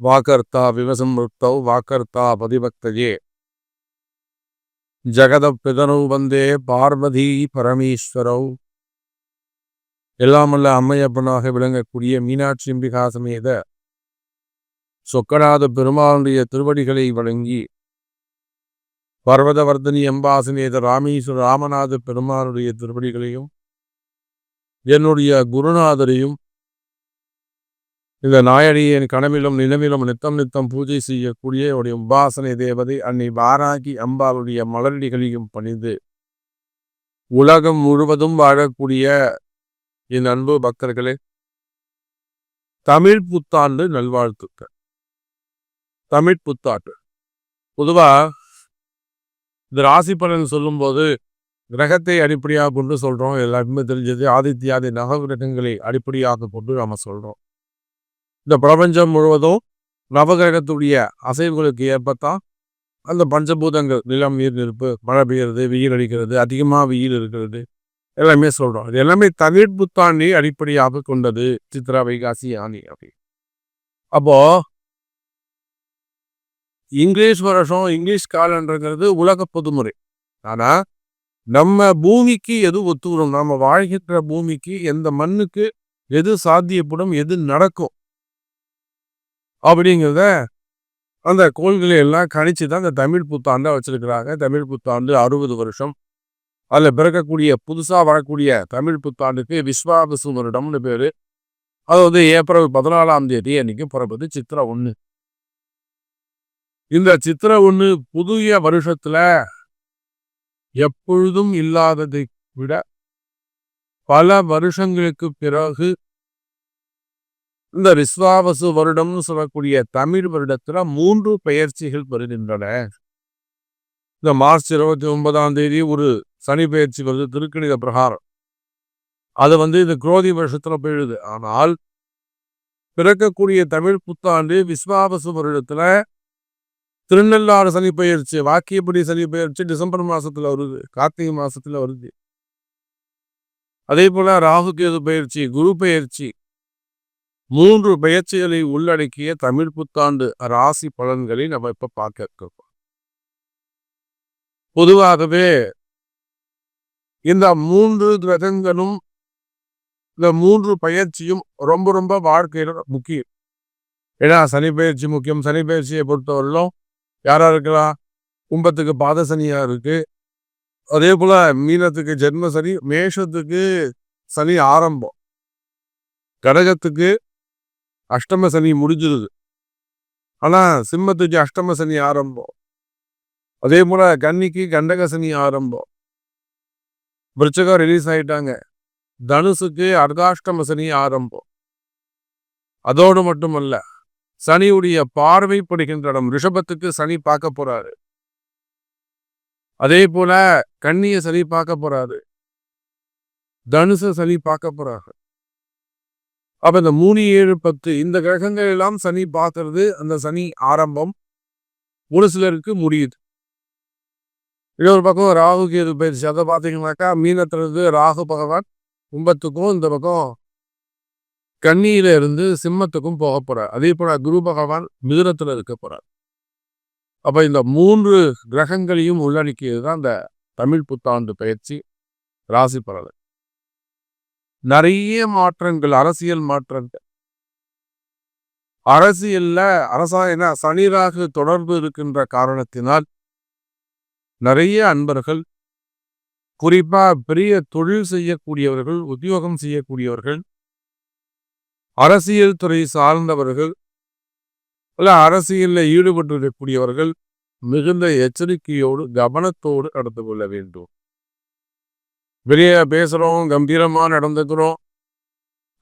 வாகர்த்தா விவசம்ருத்தௌ வாகர்த்தா பதிபக்தயே ஜகதப்பிதனௌ வந்தே பார்வதி பரமேஸ்வரௌ. எல்லாமல்ல அம்மையப்பனாக விளங்கக்கூடிய மீனாட்சி அம்பிகா சமேத சொக்கநாத பெருமானுடைய திருவடிகளை வழங்கி, பர்வதவர்தனி அம்பாசமேத ராமேஸ்வர ராமநாத பெருமானுடைய திருவடிகளையும் என்னுடைய குருநாதரையும் இந்த நாயடியின் கனவிலும் நிலவிலும் நித்தம் நித்தம் பூஜை செய்யக்கூடிய என்னுடைய உபாசனை தேவதை அன்னை வாராகி அம்பாளுடைய மலரடிகளையும் பணிந்து, உலகம் முழுவதும் வாழக்கூடிய என் அன்பு பக்தர்களே, தமிழ் புத்தாண்டு நல்வாழ்த்துக்கள். தமிழ் புத்தாண்டு பொதுவா இந்த ராசி பலன் சொல்லும் போது கிரகத்தை அடிப்படையாக கொண்டு சொல்றோம். எல்லாருக்குமே தெரிஞ்சது ஆதித்யாதி நவகிரகங்களை அடிப்படையாக கொண்டு நாம சொல்றோம். இந்த பிரபஞ்சம் முழுவதும் நவகிரகத்துடைய அசைவுகளுக்கு ஏற்பத்தான் அந்த பஞ்சபூதங்கள் நிலம், நீர், நெருப்பு, மழை பெய்யறது, வெயில் அடிக்கிறது, அதிகமாக வெயில் இருக்கிறது, எல்லாமே சொல்றோம். இது எல்லாமே தமிழ் புத்தாண்டை அடிப்படையாக கொண்டது. சித்ரா, வைகாசி, ஆனி அப்படி. அப்போ இங்கிலீஷ் வருஷம், இங்கிலீஷ் காலண்டர்ங்கிறது உலக பொதுமுறை. ஆனா நம்ம பூமிக்கு எது ஒத்துக்கிறோம், நம்ம வாழ்கின்ற பூமிக்கு எந்த மண்ணுக்கு எது சாத்தியப்படும், எது நடக்கும் அப்படிங்கிறத அந்த கோள்களை எல்லாம் கணிச்சு தான் இந்த தமிழ் புத்தாண்டை வச்சிருக்கிறாங்க. தமிழ் புத்தாண்டு 60 வருஷம். அதில் பிறக்கக்கூடிய புதுசாக வரக்கூடிய தமிழ் புத்தாண்டுக்கு விஸ்வாவசு வருடம்னு பேரு. அது ஏப்ரல் 14ஆம் தேதி அன்னைக்கு பிறப்பது சித்திரை 1. இந்த சித்திரை 1 புதிய வருஷத்துல எப்பொழுதும் இல்லாததை விட பல வருஷங்களுக்கு பிறகு இந்த விஸ்வாவசு வருடம்னு சொல்லக்கூடிய தமிழ் வருடத்துல 3 பெயர்ச்சிகள் வருகின்றன. இந்த மார்ச் 29ஆம் தேதி ஒரு சனி பெயர்ச்சி வருது திருக்கணித பிரகாரம். அது இந்த குரோதி வருஷத்துல போயிடுது. ஆனால் பிறக்கக்கூடிய தமிழ் புத்தாண்டு விஸ்வாவசு வருடத்துல திருநள்ளாறு சனி பெயர்ச்சி, வாக்கியப்படி சனி பெயர்ச்சி டிசம்பர் மாசத்துல வருது, கார்த்திகை மாசத்துல வருது. அதே போல ராகு கேது பெயர்ச்சி, குரு பெயர்ச்சி, 3 பெயர்ச்சிகளை உள்ளடக்கிய தமிழ் புத்தாண்டு ராசி பலன்களை நம்ம இப்ப பார்க்க இருக்கோம். பொதுவாகவே இந்த 3 கிரகங்களும் இந்த 3 பயிற்சியும் ரொம்ப ரொம்ப வாழ்க்கையில முக்கியம். ஏன்னா சனி பயிற்சி முக்கியம். சனி பயிற்சியை பொறுத்தவரையிலும் யாரா இருக்கலாம், கும்பத்துக்கு பாத சனியா இருக்கு, அதே போல மீனத்துக்கு ஜென்ம சனி, மேஷத்துக்கு சனி ஆரம்பம், கடகத்துக்கு அஷ்டம சனி முடிஞ்சிருது, ஆனா சிம்மத்துக்கு அஷ்டம சனி ஆரம்பம், அதே போல கன்னிக்கு கண்டக சனி ஆரம்பம், விருச்சகம் ரிலீஸ் ஆயிட்டாங்க, தனுசுக்கு அர்த்தாஷ்டம சனி ஆரம்பம். அதோடு மட்டுமல்ல, சனியுடைய பார்வை படுகின்ற இடம் ரிஷபத்துக்கு சனி பார்க்க போறாரு, அதே போல கன்னிய சனி பார்க்க போறாரு, தனுச சனி பார்க்க போறாரு. அப்ப இந்த 3, 7, 10 இந்த கிரகங்கள் எல்லாம் சனி பார்க்கறது. அந்த சனி ஆரம்பம் ஒரு சிலருக்கு முடியுது. இன்னொரு பக்கம் ராகு கேது பயிற்சி, அதை பார்த்தீங்கன்னாக்கா மீனத்துல இருந்து ராகு பகவான் கும்பத்துக்கும் இந்த பக்கம் கன்னியில இருந்து சிம்மத்துக்கும் போக போறார். அதே போல குரு பகவான் மிதுனத்துல இருக்க போறார். அப்ப இந்த 3 கிரகங்களையும் உள்ளடக்கியது தான் இந்த தமிழ் புத்தாண்டு பயிற்சி ராசி பலன். நிறைய மாற்றங்கள், அரசியல் மாற்றங்கள், அரசியல்ல அரசாங்க சனி ராகு தொடர்பு இருக்கின்ற காரணத்தினால் நிறைய அன்பர்கள், குறிப்பா பெரிய தொழில் செய்யக்கூடியவர்கள், உத்தியோகம் செய்யக்கூடியவர்கள், அரசியல் துறை சார்ந்தவர்கள், அரசியலில் ஈடுபட்டு இருக்கக்கூடியவர்கள் மிகுந்த எச்சரிக்கையோடு கவனத்தோடு நடந்து கொள்ள வேண்டும். வெளியே பேசுறோம், கம்பீரமா நடந்துக்கிறோம்,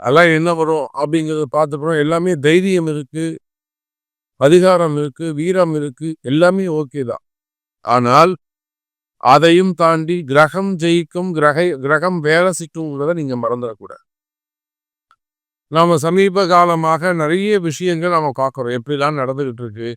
அதெல்லாம் என்ன வரும் அப்படிங்கிறத பார்த்துக்கிறோம். எல்லாமே தைரியம் இருக்கு, அதிகாரம் இருக்கு, வீரம் இருக்கு, எல்லாமே ஓகே தான். ஆனால் அதையும் தாண்டி கிரகம் ஜெயிக்கும், கிரகம் வேலை செய்யுங்கிறத நீங்க மறந்துடக்கூடாது. நாம சமீப காலமாக நிறைய விஷயங்கள் நம்ம பார்க்கிறோம், எப்படிலாம் நடந்துகிட்டு இருக்கு.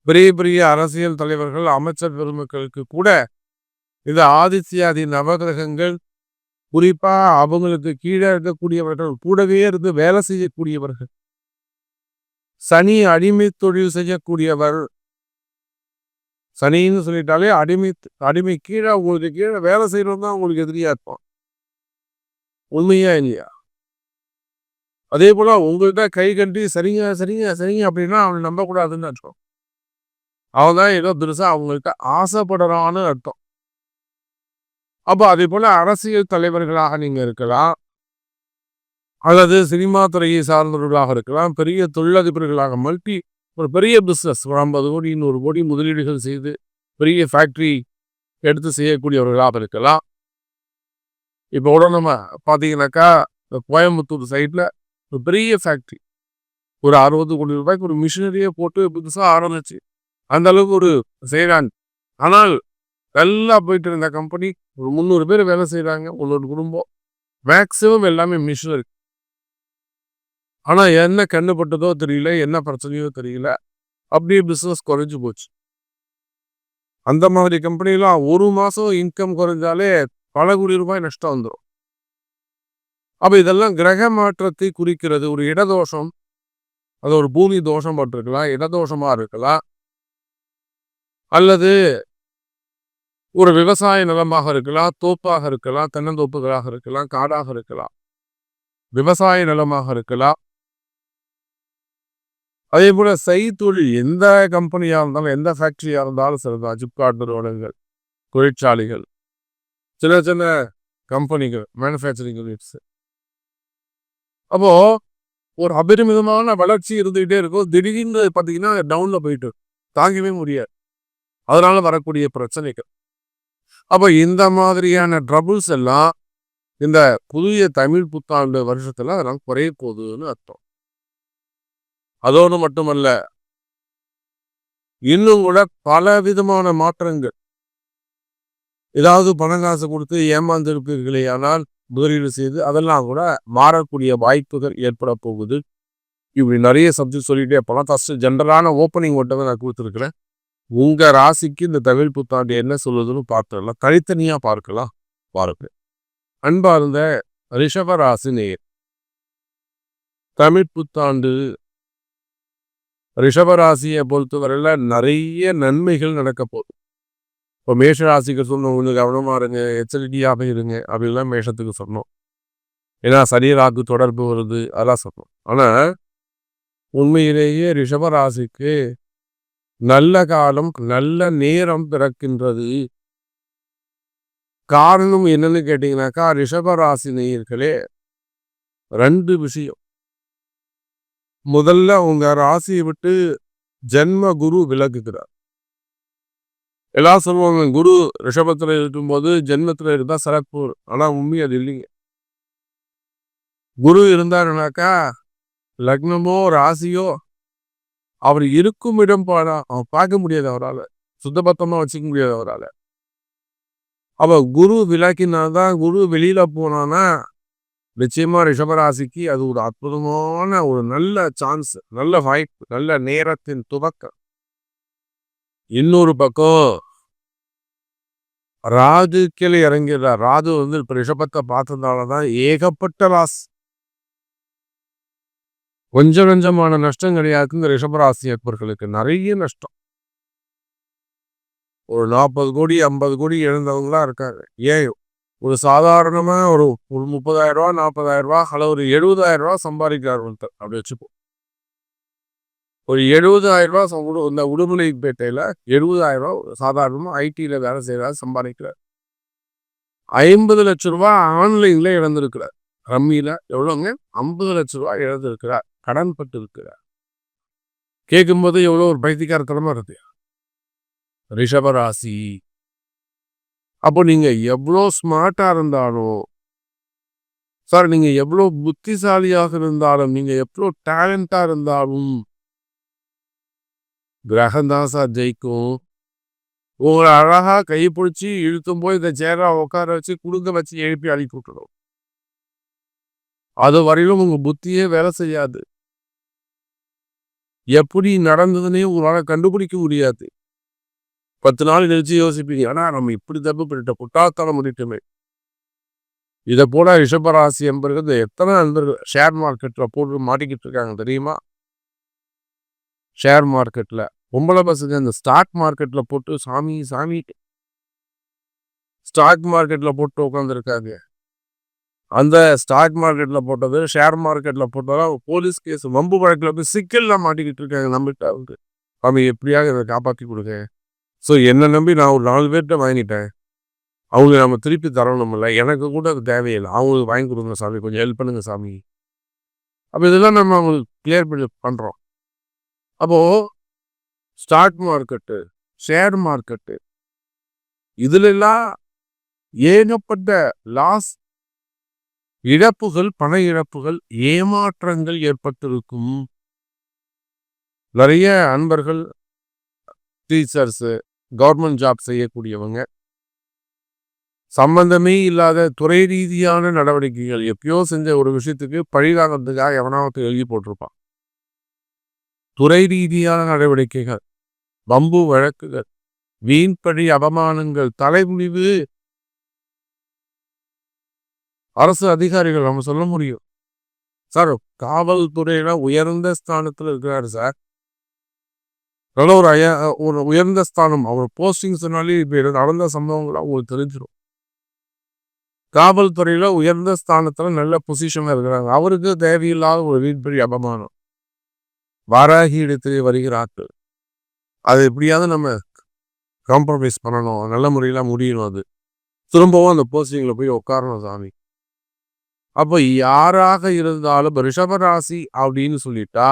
பெரிய பெரிய அரசியல் தலைவர்கள், அமைச்சர் பெருமக்களுக்கு கூட இந்த ஆதித்யாதி நவகிரகங்கள், குறிப்பா அவங்களுக்கு கீழே இருக்கக்கூடியவர்கள், கூடவே இருந்து வேலை செய்யக்கூடியவர்கள், சனி அடிமை தொழில் செய்யக்கூடியவர். சனின்னு சொல்லிட்டாலே அடிமை கீழே உங்களுக்கு கீழே வேலை செய்யறது தான் உங்களுக்கு எதிரியா இருப்பான். உண்மையா இல்லையா? அதே போல உங்கள்கிட்ட கை கட்டி சரிங்க சரிங்க சரிங்க அப்படின்னா அவனை நம்பக்கூடாதுன்னு அர்த்தம். அவன் தான் ஏதோ பெருசா அவங்கள்ட்ட ஆசைப்படுறான்னு அர்த்தம். அப்போ அதே போல அரசியல் தலைவர்களாக நீங்க இருக்கலாம், அல்லது சினிமா துறையை சார்ந்தவர்களாக இருக்கலாம், பெரிய தொழிலதிபர்களாக ஒரு பெரிய பிசினஸ் ஒரு 50 கோடி 100 கோடி முதலீடுகள் செய்து பெரிய ஃபேக்டரி எடுத்து செய்யக்கூடியவர்களாக இருக்கலாம். இப்போ கூட நம்ம பார்த்தீங்கன்னாக்கா கோயம்புத்தூர் சைட்ல ஒரு பெரிய ஃபேக்டரி ஒரு 60 கோடி ரூபாய்க்கு ஒரு மிஷினரியே போட்டு புதுசாக ஆரம்பிச்சு அந்த அளவுக்கு ஒரு செய்கிறாங்க. ஆனால் நல்லா போயிட்டு இருந்த கம்பெனி ஒரு 300 பேர் வேலை செய்கிறாங்க, ஒரு குடும்பம், மேக்சிமம் எல்லாமே மிஷினரி. ஆனால் என்ன கண்ணுப்பட்டதோ தெரியல, என்ன பிரச்சனையோ தெரியல, அப்படியே பிஸ்னஸ் குறைஞ்சு போச்சு. அந்த மாதிரி கம்பெனிலாம் ஒரு மாதம் இன்கம் குறைஞ்சாலே பல கோடி ரூபாய் நஷ்டம் வந்துடும். அப்போ இதெல்லாம் கிரக மாற்றத்தை குறிக்கிறது. ஒரு இடதோஷம், அது ஒரு பூமி தோஷம் பட்டிருக்கலாம், இடதோஷமாக இருக்கலாம், அல்லது ஒரு விவசாய நிலமாக இருக்கலாம், தோப்பாக இருக்கலாம், தென்னந்தோப்புகளாக இருக்கலாம், காடாக இருக்கலாம், விவசாய நிலமாக இருக்கலாம். அதே போல செய்தொழில் எந்த கம்பெனியாக இருந்தாலும், எந்த ஃபேக்டரியாக இருந்தாலும் சரிதான், ஜிப்காட் நிறுவனங்கள், தொழிற்சாலைகள், சின்ன சின்ன கம்பெனிகள், மேனுஃபேக்சரிங் யூனிட்ஸ். அப்போ ஒரு அபரிமிதமான வளர்ச்சி இருந்துகிட்டே இருக்கும். திடீர்னு பார்த்தீங்கன்னா டவுன்ல போயிட்டு தாங்கவே முடியாது. அதனால வரக்கூடிய பிரச்சனைகள். அப்போ இந்த மாதிரியான ட்ரபுள்ஸ் எல்லாம் இந்த புதிய தமிழ் புத்தாண்டு வருஷத்துல அதெல்லாம் குறைய போகுதுன்னு அர்த்தம். அதோடு மட்டுமல்ல, இன்னும் கூட பல விதமான மாற்றங்கள். ஏதாவது பணம் காசு கொடுத்து ஏமாந்து இருப்பீர்களே ஆனால் முதலீடு செய்து அதெல்லாம் கூட மாறக்கூடிய வாய்ப்புகள் ஏற்பட போகுது. இப்படி நிறைய சப்ஜெக்ட் சொல்லிட்டே போகலாம். ஃபர்ஸ்ட் ஜென்ரலான ஓப்பனிங் மட்டும் தான் நான் கொடுத்துருக்கிறேன். உங்க ராசிக்கு இந்த தமிழ் புத்தாண்டு என்ன சொல்லுதுன்னு பார்த்துடலாம். தனித்தனியா பார்க்கலாம் பாருங்க. அன்பார்ந்த ரிஷப ராசி நேயர், தமிழ் புத்தாண்டு ரிஷபராசியை பொறுத்தவரையில நிறைய நன்மைகள் நடக்க போகுது. இப்போ மேஷ ராசிக்கு சொன்னோம், கொஞ்சம் கவனமா இருங்க, எச்சரிக்கையாக இருங்க அப்படின்லாம் மேஷத்துக்கு சொன்னோம். ஏன்னா சரீராக்கு தொடர்பு வருது, அதெல்லாம் சொன்னோம். ஆனா உண்மையிலேயே ரிஷபராசிக்கு நல்ல காலம், நல்ல நேரம் பிறக்கின்றது. காரணம் என்னன்னு கேட்டீங்கன்னாக்கா, ரிஷபராசி நேயர்களே 2 விஷயம். முதல்ல உங்க ராசியை விட்டு ஜென்ம குரு விலகுகிறார். எல்லாம் சொல்லுவாங்க குரு ரிஷபத்துல இருக்கும்போது ஜென்மத்துல இருந்தா சிறப்பு. ஆனா உண்மை அது இல்லைங்க. குரு இருந்தாருனாக்கா லக்னமோ ராசியோ அவர் இருக்கும் இடம் பார்க்க முடியாது, அவரால் சுத்தபத்தமா வச்சுக்க முடியாது அவரால். அவ குரு விலக்கினாதான், குரு வெளியில போனான்னா நிச்சயமா ரிஷபராசிக்கு அது ஒரு அற்புதமான ஒரு நல்ல சான்ஸ், நல்ல வாய்ப்பு, நல்ல நேரத்தின் துவக்கம். இன்னொரு பக்கம் ராகு கீழே இறங்கிறார். ராகு இப்ப ரிஷபத்தை பார்த்ததுனாலதான் ஏகப்பட்ட லாஸ். கொஞ்சம் கொஞ்சமான நஷ்டம் கிடையாது இந்த ரிஷபராசி அற்பர்களுக்கு, நிறைய நஷ்டம். ஒரு 40 கோடி 50 கோடி இழந்தவங்களா இருக்காங்க. ஏன் ஒரு சாதாரணமா ஒரு 30,000 ரூபா 40,000 ரூபா அல்ல ஒரு 70,000 ரூபா சம்பாதிக்கிறார் ஒருத்தர், அப்படி வச்சுப்போம். ஒரு 70,000 ரூபா இந்த உடுமலைப்பேட்டையில 70,000 ரூபா சாதாரணமா ஐடியில வேலை செய்யறாரு, சம்பாதிக்கிறார். 50 லட்சம் ரூபாய் ஆன்லைன்ல இழந்திருக்கிறார். ரம்மியில எவ்வளவுங்க? 50 லட்சம் ரூபாய் இழந்திருக்கிறார், கடன் பட்டு இருக்கிறார். கேட்கும்போது எவ்வளவு ஒரு பைத்தியக்காரத்தனமா இருக்கு ரிஷபராசி. அப்போ நீங்க எவ்வளோ ஸ்மார்ட்டா இருந்தாலும் சார், நீங்க எவ்வளோ புத்திசாலியாக இருந்தாலும், நீங்க எவ்வளோ டேலண்டா இருந்தாலும் கிரகம்தான் சார் ஜெயிக்கும். உங்களை அழகா கை பிடிச்சி இழுத்தும் போய் இந்த சேரா உட்கார வச்சு குடுங்க வச்சு எழுப்பி அனுப்பி விட்டுடும். அது வரையிலும் உங்க புத்தியே வேலை செய்யாது. எப்படி நடந்ததுன்னே உங்களால் கண்டுபிடிக்க முடியாது. 10 நாள் கழிச்சு யோசிப்பீங்க, ஆனா நம்ம இப்படி தப்பு பண்ணிட்டோம், புட்டாத்தனம் பண்ணிட்டோமே. இதை போல ரிஷபராசி என்பர்கள் எத்தனை நண்பர்கள் ஷேர் மார்க்கெட்ல போட்டு மாட்டிக்கிட்டு இருக்காங்க தெரியுமா? ஷேர் மார்க்கெட்ல பொம்பளை பசங்க இந்த ஸ்டாக் மார்க்கெட்ல போட்டு சாமி சாமி ஸ்டாக் மார்க்கெட்ல போட்டு உட்காந்துருக்காங்க. அந்த ஸ்டாக் மார்க்கெட்ல போட்டது ஷேர் மார்க்கெட்ல போட்டதா போலீஸ் கேஸ் வம்பு வழக்குல போய் சிக்கல்ல மாட்டிக்கிட்டு இருக்காங்க. நம்மகிட்ட வந்து சாமி எப்படியாவது இதை காப்பாற்றி கொடுங்க. ஸோ என்னை நம்பி நான் ஒரு 4 பேர்கிட்ட வாங்கிட்டேன். அவங்க நம்ம திருப்பி தரணும்ல, எனக்கு கூட அது தேவையில்லை. அவங்களுக்கு வாங்கி கொடுங்க சாமி, கொஞ்சம் ஹெல்ப் பண்ணுங்க சாமி. அப்போ இதெல்லாம் நம்ம அவங்களுக்கு கிளியர் பண்ணி பண்ணுறோம். அப்போ ஸ்டாக் மார்க்கெட்டு, ஷேர் மார்க்கெட்டு இதுலெல்லாம் ஏகப்பட்ட லாஸ், இழப்புகள், பண இழப்புகள், ஏமாற்றங்கள் ஏற்பட்டிருக்கும். நிறைய அன்பர்கள் டீச்சர்ஸு, கவர்மெண்ட் ஜாப் செய்யக்கூடியவங்க, சம்பந்தமே இல்லாத துறை ரீதியான நடவடிக்கைகள், எப்பயோ செஞ்ச ஒரு விஷயத்துக்கு பழிவாங்கிறதுக்காக எவனாவது எழுதி போட்டிருப்பான். துறை ரீதியான நடவடிக்கைகள், வம்பு வழக்குகள், வீண்பழி, அவமானங்கள், தலைமுடிவு. அரசு அதிகாரிகள் நம்ம சொல்ல முடியும், சார் காவல்துறையில உயர்ந்த ஸ்தானத்துல இருக்கிறாரு சார், நல்ல ஒரு உயர்ந்த ஸ்தானம், அவர் போஸ்டிங் சொன்னாலே இப்ப நடந்த சம்பவங்கள் அவங்களுக்கு தெரிஞ்சிடும். காவல்துறையில உயர்ந்த ஸ்தானத்துல நல்ல பொசிஷன்ல இருக்கிறாங்க, அவருக்கு தேவையில்லாத ஒரு வீண்பழி, அவமானம். வாராகி இடத்திலே வருகிறார்கள், அது எப்படியாவது நம்ம காம்ப்ரமைஸ் பண்ணணும், நல்ல முறையில முடியணும், அது திரும்பவும் அந்த போஸ்டிங்ல போய் உட்காரணும் சாமி. அப்போ யாராக இருந்தாலும் ரிஷபராசி அப்படின்னு சொல்லிட்டா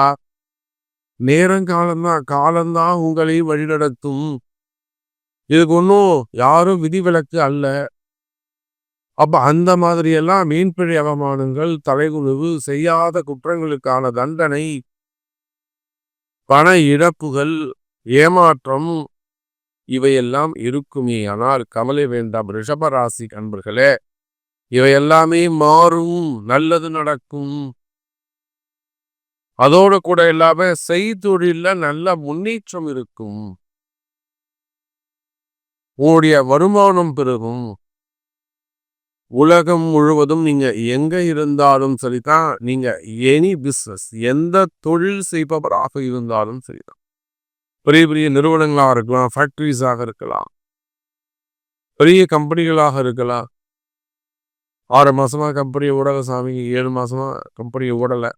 காலம்தான் உங்களை வழிநடத்தும். இதுக்கு ஒன்றும் யாரும் விதிவிலக்கு அல்ல. அப்ப அந்த மாதிரி எல்லாம் மீன்பிழை அவமானங்கள், தலைகுனிவு, செய்யாத குற்றங்களுக்கான தண்டனை, பண இழப்புகள், ஏமாற்றம் இவையெல்லாம் இருக்குமே. ஆனால் கவலை வேண்டாம் ரிஷபராசி அன்பர்களே, இவை எல்லாமே மாறும், நல்லது நடக்கும். அதோட கூட இல்லாம செய்தொழில நல்ல முன்னேற்றம் இருக்கும், உங்களுடைய வருமானம் பெருகும். உலகம் முழுவதும் நீங்க எங்க இருந்தாலும் சரிதான், நீங்க எனி பிசினஸ், எந்த தொழில் செய்பவராக இருந்தாலும் சரிதான், பெரிய பெரிய நிறுவனங்களாக இருக்கலாம், ஃபேக்டரிஸாக இருக்கலாம், பெரிய கம்பெனிகளாக இருக்கலாம். 6 மாசமா கம்பெனியை ஓடல சாமி, 7 மாசமா கம்பெனியை ஓடலை,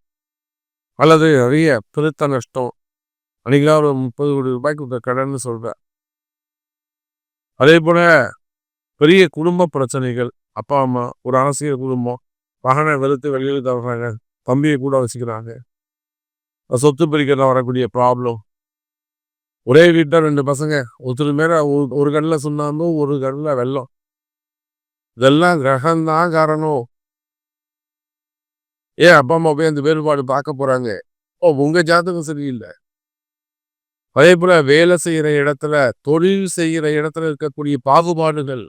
அல்லது நிறைய பெருத்த நஷ்டம், அன்னைக்கெல்லாம் ஒரு 30 கோடி ரூபாய்க்கு கடன் சொல்றேன். அதே போல பெரிய குடும்ப பிரச்சனைகள், அப்பா அம்மா, ஒரு அரசியல் குடும்பம், மகனை வெறுத்து வெளியில் தர்றாங்க, தம்பியை கூட வச்சுக்கிறாங்க, சொத்து பிரிக்கிறதா வரக்கூடிய ப்ராப்ளம், ஒரே வீட்டில் 2 பசங்க, ஒருத்தர் மேல ஒரு கண்ணில் சுண்ணாம்பும் ஒரு கண்ணில் வெள்ளம், இதெல்லாம் கிரகம்தான் காரணம். ஏன் அப்பா அம்மா போய் அந்த வேறுபாடு பார்க்க போறாங்க? உங்க ஜாதகம் சரியில்லை. அதே போல வேலை செய்யற இடத்துல, தொழில் செய்யற இடத்துல இருக்கக்கூடிய பாகுபாடுகள்,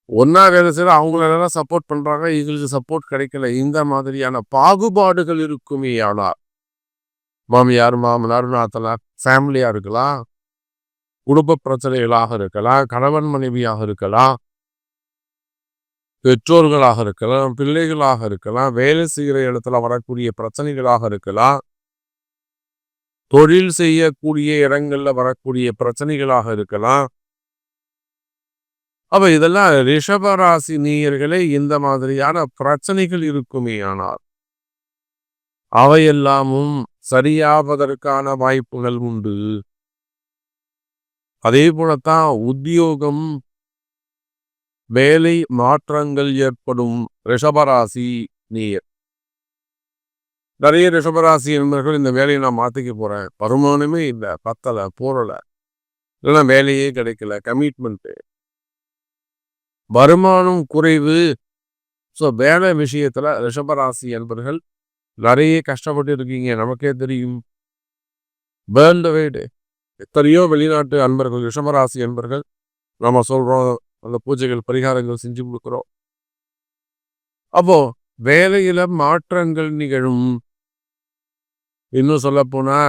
ஒன்னா வேலை செய்யற அவங்களெல்லாம் சப்போர்ட் பண்றாங்க, எங்களுக்கு சப்போர்ட் கிடைக்கல, இந்த மாதிரியான பாகுபாடுகள் இருக்குமே. ஆனால் மாமியார், மாமனார், நாத்தனார், ஃபேமிலியா இருக்கலாம், குடும்ப பிரச்சனைகளாக இருக்கலாம், கணவன் மனைவியாக இருக்கலாம், பெற்றோர்களாக இருக்கலாம், பிள்ளைகளாக இருக்கலாம், வேலை செய்கிற இடத்துல வரக்கூடிய பிரச்சனைகளாக இருக்கலாம், தொழில் செய்யக்கூடிய இடங்கள்ல வரக்கூடிய பிரச்சனைகளாக இருக்கலாம். அப்ப இதெல்லாம் ரிஷபராசி நேயர்களே, இந்த மாதிரியான பிரச்சனைகள் இருக்குமே. ஆனால் அவையெல்லாமும் சரியாவதற்கான வாய்ப்புகள் உண்டு. அதே போலத்தான் உத்தியோகம், வேலை மாற்றங்கள் ஏற்படும். ரிஷபராசி நேயர், நிறைய ரிஷபராசி என்பவர்கள் இந்த வேலையை நான் மாத்திக்க போறேன், வருமானமே இல்லை, பத்தலை, போறல, இல்லைன்னா வேலையே கிடைக்கல, கமிட்மெண்ட், வருமானம் குறைவு. ஸோ வேலை விஷயத்துல ரிஷபராசி என்பவர்கள் நிறைய கஷ்டப்பட்டு இருக்கீங்க, நமக்கே தெரியும். பேர்ன் த வேட். எத்தனையோ வெளிநாட்டு அன்பர்கள், ரிஷபராசி அன்பர்கள், நம்ம சொல்றோம், அந்த பூஜைகள் பரிகாரங்கள் செஞ்சு கொடுக்குறோம். அப்போ வேலையில மாற்றங்கள் நிகழும். இன்னும் சொல்ல போனா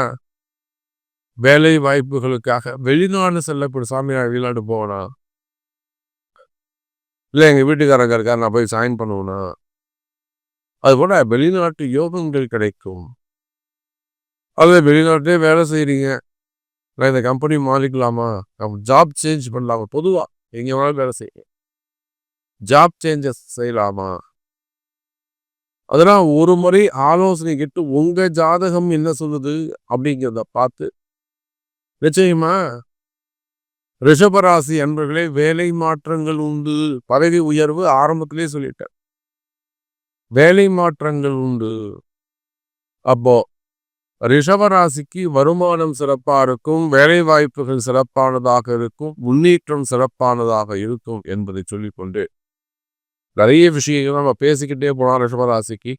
வேலை வாய்ப்புகளுக்காக வெளிநாடு செல்லப்படும். சாமி வெளிநாடு போவனா, இல்லை எங்க வீட்டுக்காரங்க இருக்கார் நான் போய் சைன் பண்ணுவேனா, அது போல வெளிநாட்டு யோகங்கள் கிடைக்கும். அதே வெளிநாட்டிலே வேலை செய்கிறீங்க, நான் இந்த கம்பெனி மாறிக்கலாமா, ஜாப் சேஞ்ச் பண்ணலாமா, பொதுவாக எங்கே வேணாலும் வேலை செய்யுங்க, ஜாப் சேஞ்சஸ் செய்யலாமா, அதெல்லாம் ஒரு முறை ஆலோசனை கேட்டு உங்க ஜாதகம் என்ன சொல்லுது அப்படிங்கிறத பார்த்து நிச்சயமா ரிஷபராசி அன்பர்களே வேலை மாற்றங்கள் உண்டு. பதவி உயர்வு ஆரம்பத்திலே சொல்லிட்டேன், வேலை மாற்றங்கள் உண்டு. அப்போ ரிஷபராசிக்கு வருமானம் சிறப்பா இருக்கும், வேலை வாய்ப்புகள் சிறப்பானதாக இருக்கும், முன்னேற்றம் சிறப்பானதாக இருக்கும் என்பதை சொல்லிக்கொண்டு நிறைய விஷயங்கள் நம்ம பேசிக்கிட்டே போனால் ரிஷபராசிக்கு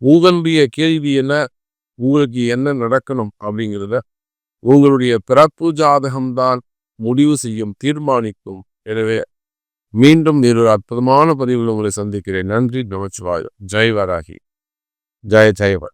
உங்களுடைய கேள்வி என்ன, உங்களுக்கு என்ன நடக்கணும் அப்படிங்கிறத உங்களுடைய பிறப்பு ஜாதகம்தான் முடிவு செய்யும், தீர்மானிக்கும். எனவே மீண்டும் ஒரு அற்புதமான பதிவில் உங்களை சந்திக்கிறேன். நன்றி, நமச்சிவாயம். ஜெய் வராகி, ஜெய ஜெயவர்.